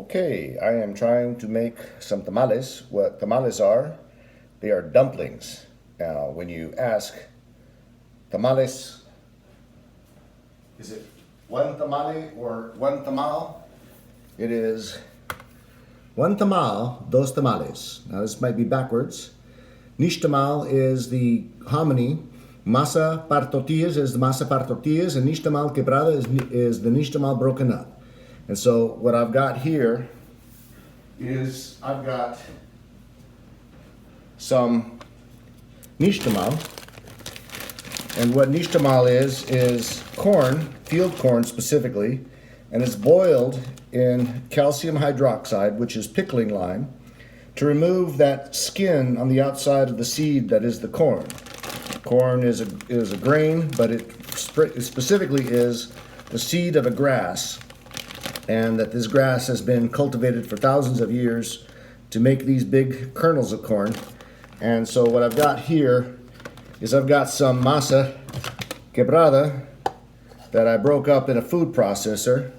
Okay, I am trying to make some tamales. What tamales are, they are dumplings. Now, when you ask tamales, is it one tamale or one tamal? It is one tamal, dos tamales. Now, this might be backwards. Nixtamal is the hominy. Masa para tortillas is the masa para tortillas, and nixtamal quebrada is the nixtamal broken up. And so what I've got here is I've got some nixtamal. And what nixtamal is corn, field corn specifically, and it's boiled in calcium hydroxide, which is pickling lime, to remove that skin on the outside of the seed that is the corn. Corn is a grain, but it specifically is the seed of a grass, and that this grass has been cultivated for thousands of years to make these big kernels of corn. And so what I've got here is I've got some masa quebrada that I broke up in a food processor.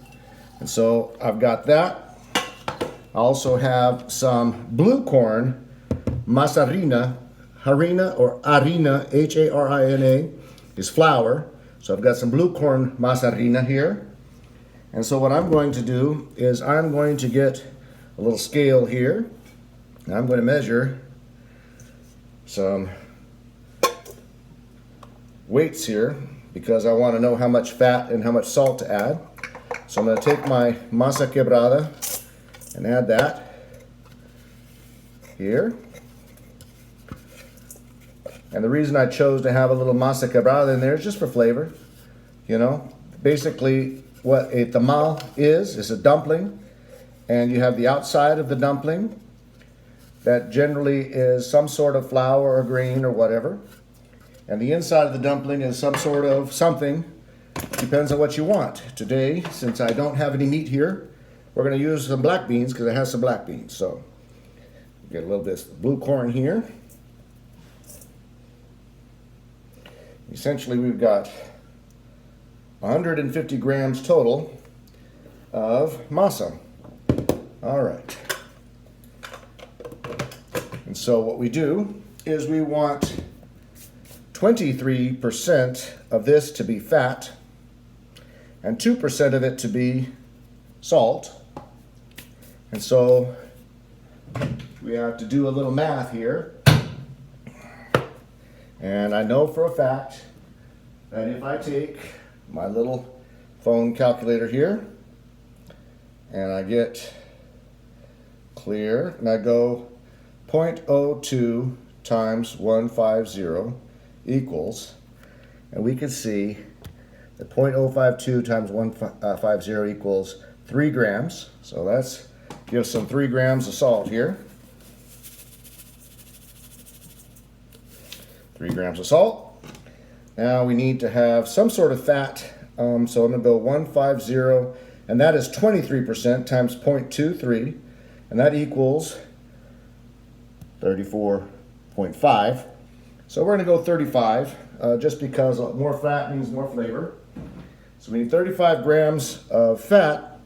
And so I've got that. I also have some blue corn, masa harina or harina, H-A-R-I-N-A, is flour. So I've got some blue corn masa here. And so what I'm going to do is I'm going to get a little scale here. And I'm going to measure some weights here because I want to know how much fat and how much salt to add. So I'm going to take my masa quebrada and add that here. And the reason I chose to have a little masa quebrada in there is just for flavor. You know, basically what a tamal is a dumpling, and you have the outside of the dumpling that generally is some sort of flour or grain or whatever, and the inside of the dumpling is some sort of something. Depends on what you want. Today, since I don't have any meat here, we're going to use some black beans because it has some black beans. So get a little bit of blue corn here. Essentially, we've got 150 grams total of masa. All right. And so what we do is we want 23% of this to be fat and 2% of it to be salt. And so we have to do a little math here. And I know for a fact that if I take my little phone calculator here and I get clear and I go 0.02 times 150 equals, and we can see that 0.052 times 150 equals 3 grams. So that's gives some 3 grams of salt here. 3 grams of salt. Now we need to have some sort of fat, so I'm going to go 150, and that is 23% times 0.23, and that equals 34.5. So we're going to go 35, just because more fat means more flavor. So we need 35 grams of fat,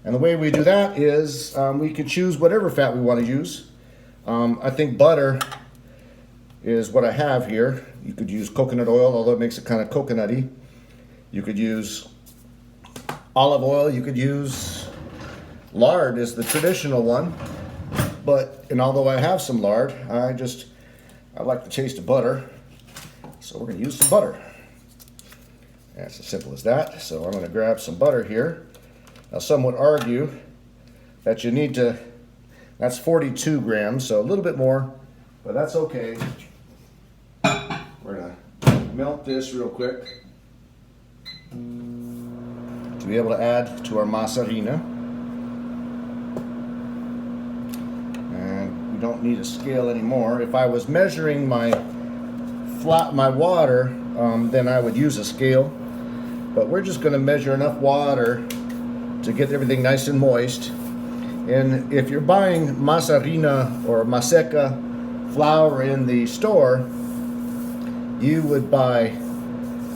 and the way we do that is we can choose whatever fat we want to use. I think butter is what I have here. You could use coconut oil, although it makes it kind of coconutty. You could use olive oil. You could use lard is the traditional one. And although I have some lard, I like the taste of butter. So we're going to use some butter. That's as simple as that. So I'm going to grab some butter here. Now some would argue that you need to, that's 42 grams, so a little bit more, but that's okay. We're going to melt this real quick to be able to add to our masa harina. And we don't need a scale anymore. If I was measuring my water, then I would use a scale. But we're just going to measure enough water to get everything nice and moist. And if you're buying masa harina or maseca flour in the store, you would buy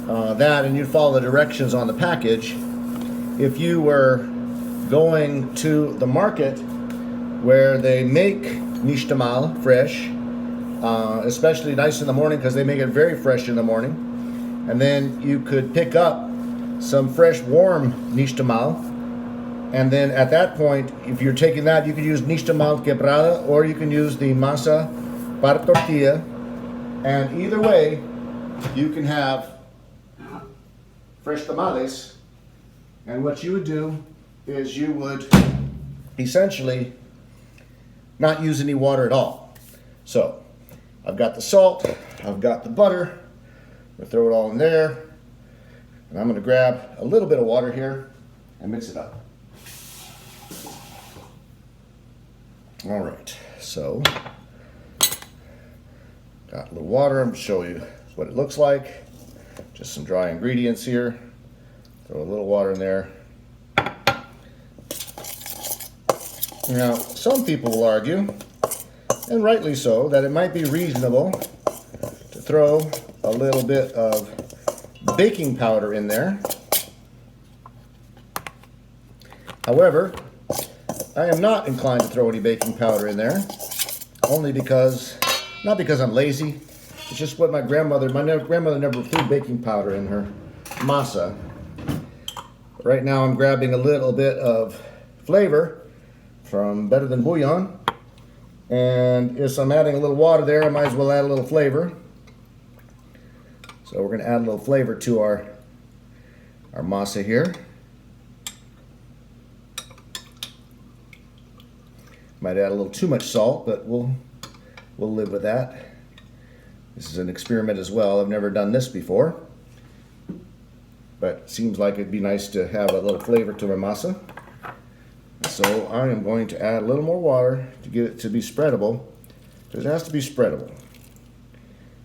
that and you'd follow the directions on the package. If you were going to the market where they make nixtamal fresh, especially nice in the morning because they make it very fresh in the morning. And then you could pick up some fresh warm nixtamal. And then at that point, if you're taking that, you can use nixtamal quebrada or you can use the masa para tortilla. And either way, you can have fresh tamales. And what you would do is you would essentially not use any water at all. So I've got the salt, I've got the butter. We'll throw it all in there. And I'm going to grab a little bit of water here and mix it up. All right, so got a little water. I'm going to show you what it looks like. Just some dry ingredients here. Throw a little water in there. Now, some people will argue, and rightly so, that it might be reasonable to throw a little bit of baking powder in there. However, I am not inclined to throw any baking powder in there, only because, not because I'm lazy, it's just what my grandmother never threw baking powder in her masa. Right now I'm grabbing a little bit of flavor from Better Than Bouillon, and if I'm adding a little water there, I might as well add a little flavor. So we're going to add a little flavor to our masa here. Might add a little too much salt, but we'll live with that. This is an experiment as well. I've never done this before, but it seems like it'd be nice to have a little flavor to my masa. So I am going to add a little more water to get it to be spreadable. It has to be spreadable.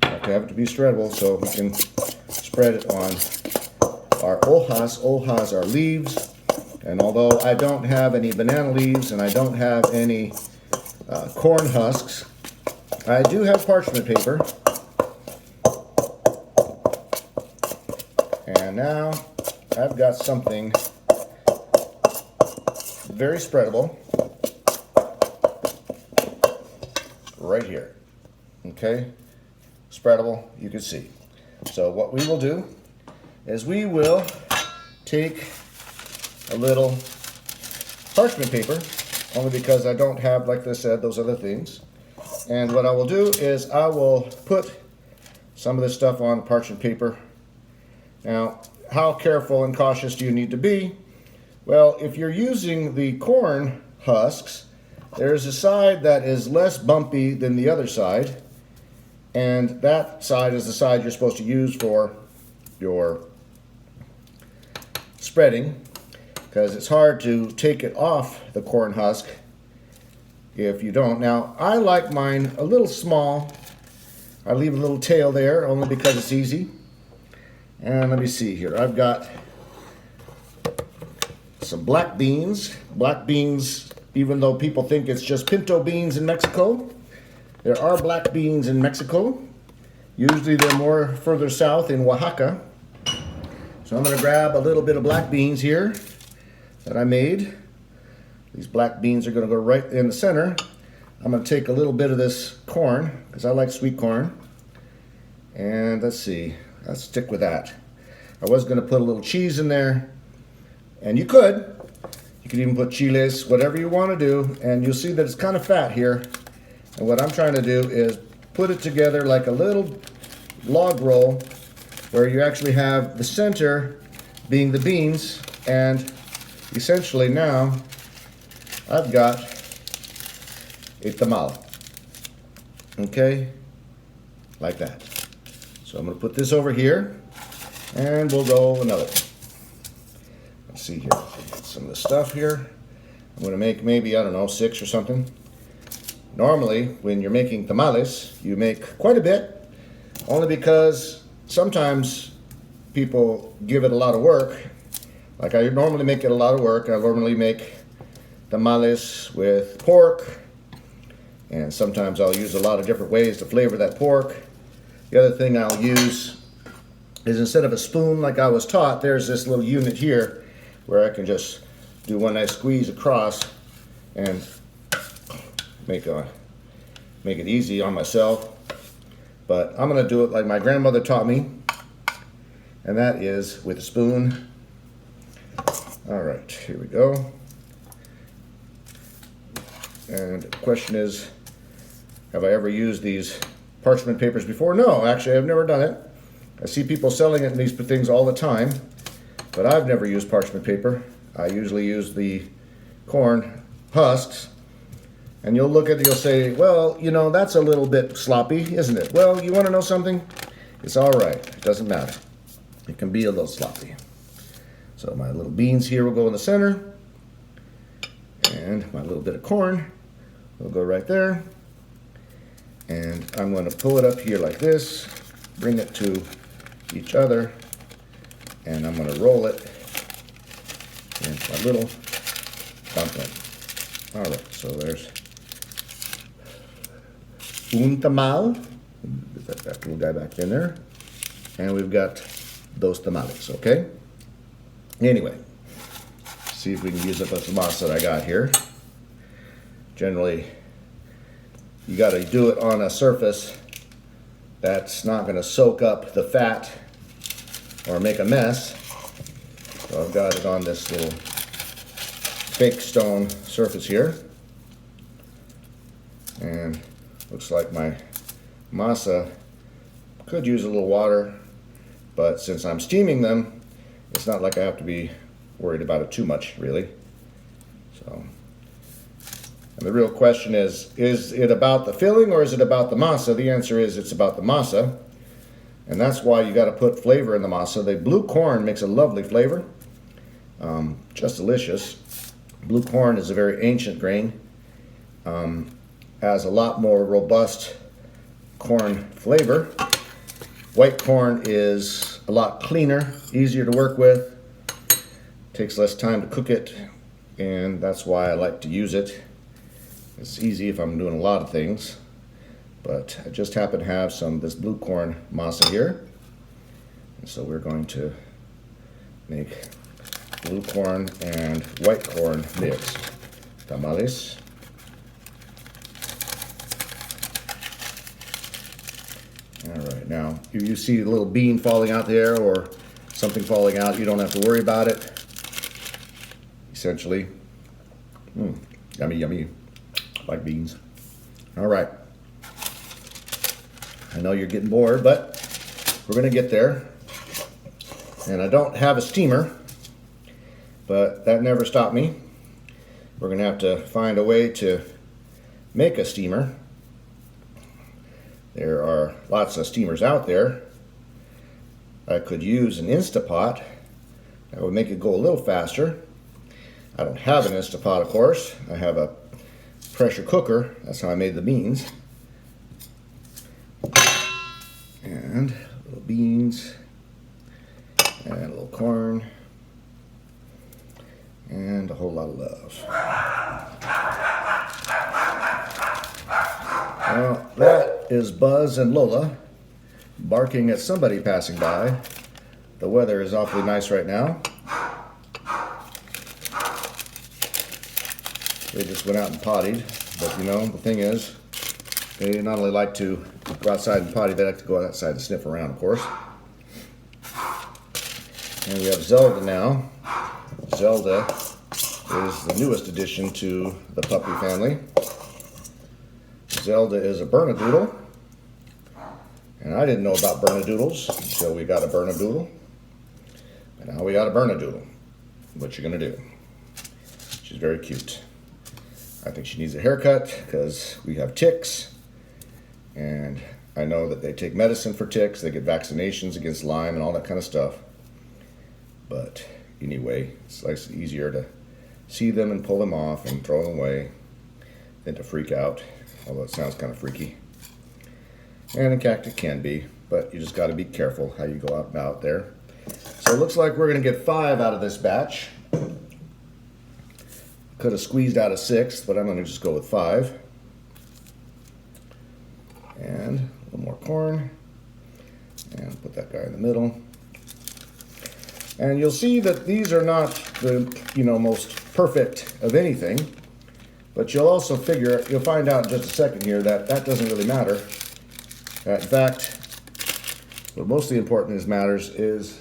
You have to have it to be spreadable so we can spread it on our hojas. Hojas are leaves. And although I don't have any banana leaves and I don't have any corn husks, I do have parchment paper. And now I've got something very spreadable right here. Okay? Spreadable, you can see. So what we will do is we will take a little parchment paper, only because I don't have, like I said, those other things. And what I will do is I will put some of this stuff on parchment paper. Now, how careful and cautious do you need to be? Well, if you're using the corn husks, there's a side that is less bumpy than the other side. And that side is the side you're supposed to use for your spreading, because it's hard to take it off the corn husk if you don't. Now, I like mine a little small. I leave a little tail there only because it's easy. And let me see here. I've got some black beans. Black beans, even though people think it's just pinto beans in Mexico, there are black beans in Mexico. Usually they're more further south in Oaxaca. So I'm going to grab a little bit of black beans here that I made. These black beans are going to go right in the center. I'm going to take a little bit of this corn, because I like sweet corn. And let's see, let's stick with that. I was going to put a little cheese in there, and you could even put chiles, whatever you want to do, and you'll see that it's kind of fat here. And what I'm trying to do is put it together like a little log roll, where you actually have the center being the beans, and essentially now I've got a tamal. Okay, like that. So I'm going to put this over here, and we'll go another. Let's see here. Get some of the stuff here. I'm going to make maybe, I don't know, 6 or something. Normally, when you're making tamales, you make quite a bit, only because sometimes people give it a lot of work. Like I normally make it a lot of work. I normally make tamales with pork, and sometimes I'll use a lot of different ways to flavor that pork. The other thing I'll use is, instead of a spoon like I was taught, there's this little unit here where I can just do one nice squeeze across and make it easy on myself. But I'm going to do it like my grandmother taught me, and that is with a spoon. All right, here we go. And the question is, have I ever used these parchment papers before? No, actually I've never done it. I see people selling it in these things all the time, but I've never used parchment paper. I usually use the corn husks, and you'll look at it, you'll say, well, you know, that's a little bit sloppy, isn't it? Well, you want to know something? It's all right. It doesn't matter. It can be a little sloppy. So my little beans here will go in the center, and my little bit of corn will go right there. And I'm going to pull it up here like this, bring it to each other, and I'm going to roll it into my little dumpling. All right, so there's un tamal. Put that little guy back in there. And we've got dos tamales, okay? Anyway, see if we can use up the masa that I got here. Generally, you got to do it on a surface that's not going to soak up the fat or make a mess. So I've got it on this little fake stone surface here. And looks like my masa could use a little water, but since I'm steaming them, it's not like I have to be worried about it too much, really. So, and the real question is it about the filling or is it about the masa? The answer is it's about the masa, and that's why you got to put flavor in the masa. The blue corn makes a lovely flavor, just delicious. Blue corn is a very ancient grain, has a lot more robust corn flavor. White corn is a lot cleaner, easier to work with, takes less time to cook it, and that's why I like to use it. It's easy if I'm doing a lot of things, but I just happen to have this blue corn masa here, and so we're going to make blue corn and white corn mix, tamales. All right, now if you see a little bean falling out there or something falling out, you don't have to worry about it. Essentially, yummy, yummy, like beans. All right, I know you're getting bored, but we're gonna get there. And I don't have a steamer, but that never stopped me. We're gonna have to find a way to make a steamer. There are lots of steamers out there. I could use an Instapot. That would make it go a little faster. I don't have an Instapot, of course. I have a pressure cooker. That's how I made the beans. And little beans, and a little corn, and a whole lot of love. Well, that is Buzz and Lola barking at somebody passing by. The weather is awfully nice right now. They just went out and pottied, but you know, the thing is, they not only like to go outside and potty, they like to go outside and sniff around, of course. And we have Zelda now. Zelda is the newest addition to the puppy family. Zelda is a Bernedoodle, and I didn't know about Bernedoodles until we got a Bernedoodle. And now we got a Bernedoodle. What you gonna do? She's very cute. I think she needs a haircut because we have ticks, and I know that they take medicine for ticks. They get vaccinations against Lyme and all that kind of stuff. But anyway, it's like easier to see them and pull them off and throw them away than to freak out. Although it sounds kind of freaky. And in fact, it can be, but you just got to be careful how you go out there. So it looks like we're going to get 5 out of this batch. Could have squeezed out a 6th, but I'm going to just go with 5. And a little more corn. And put that guy in the middle. And you'll see that these are not the most perfect of anything, but you'll also you'll find out in just a second here that that doesn't really matter. In fact, what mostly important matters is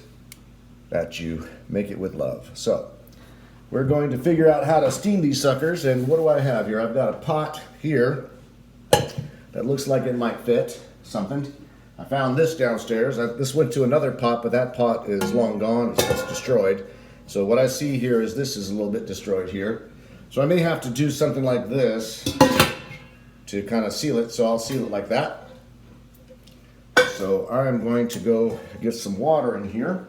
that you make it with love. So we're going to figure out how to steam these suckers, and what do I have here? I've got a pot here that looks like it might fit something. I found this downstairs. This went to another pot, but that pot is long gone. It's destroyed. So what I see here is this is a little bit destroyed here. So I may have to do something like this to kind of seal it. So I'll seal it like that. So I'm going to go get some water in here.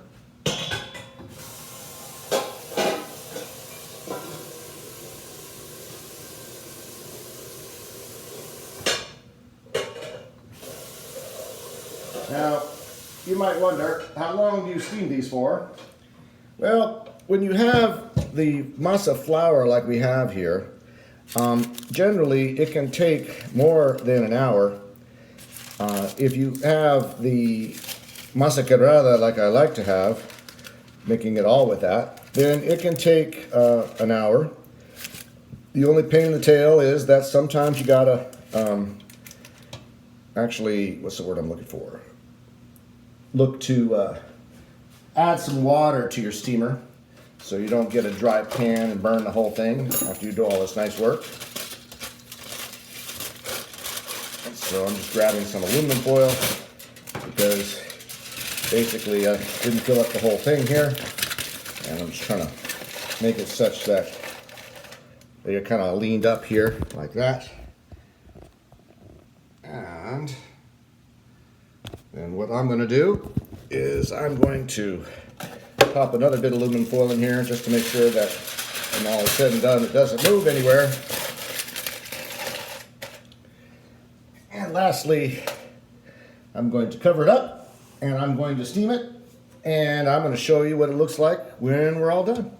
Now, you might wonder, how long do you steam these for? Well, when you have the masa flour like we have here, generally it can take more than an hour. If you have the masa quebrada like I like to have, making it all with that, then it can take an hour. The only pain in the tail is that sometimes you gotta, actually, what's the word I'm looking for? Look to add some water to your steamer so you don't get a dry pan and burn the whole thing after you do all this nice work. So I'm just grabbing some aluminum foil because basically I didn't fill up the whole thing here, and I'm just trying to make it such that they're kind of leaned up here like that. And what I'm going to do is I'm going to pop another bit of aluminum foil in here just to make sure that when all is said and done it doesn't move anywhere. And lastly, I'm going to cover it up and I'm going to steam it, and I'm going to show you what it looks like when we're all done.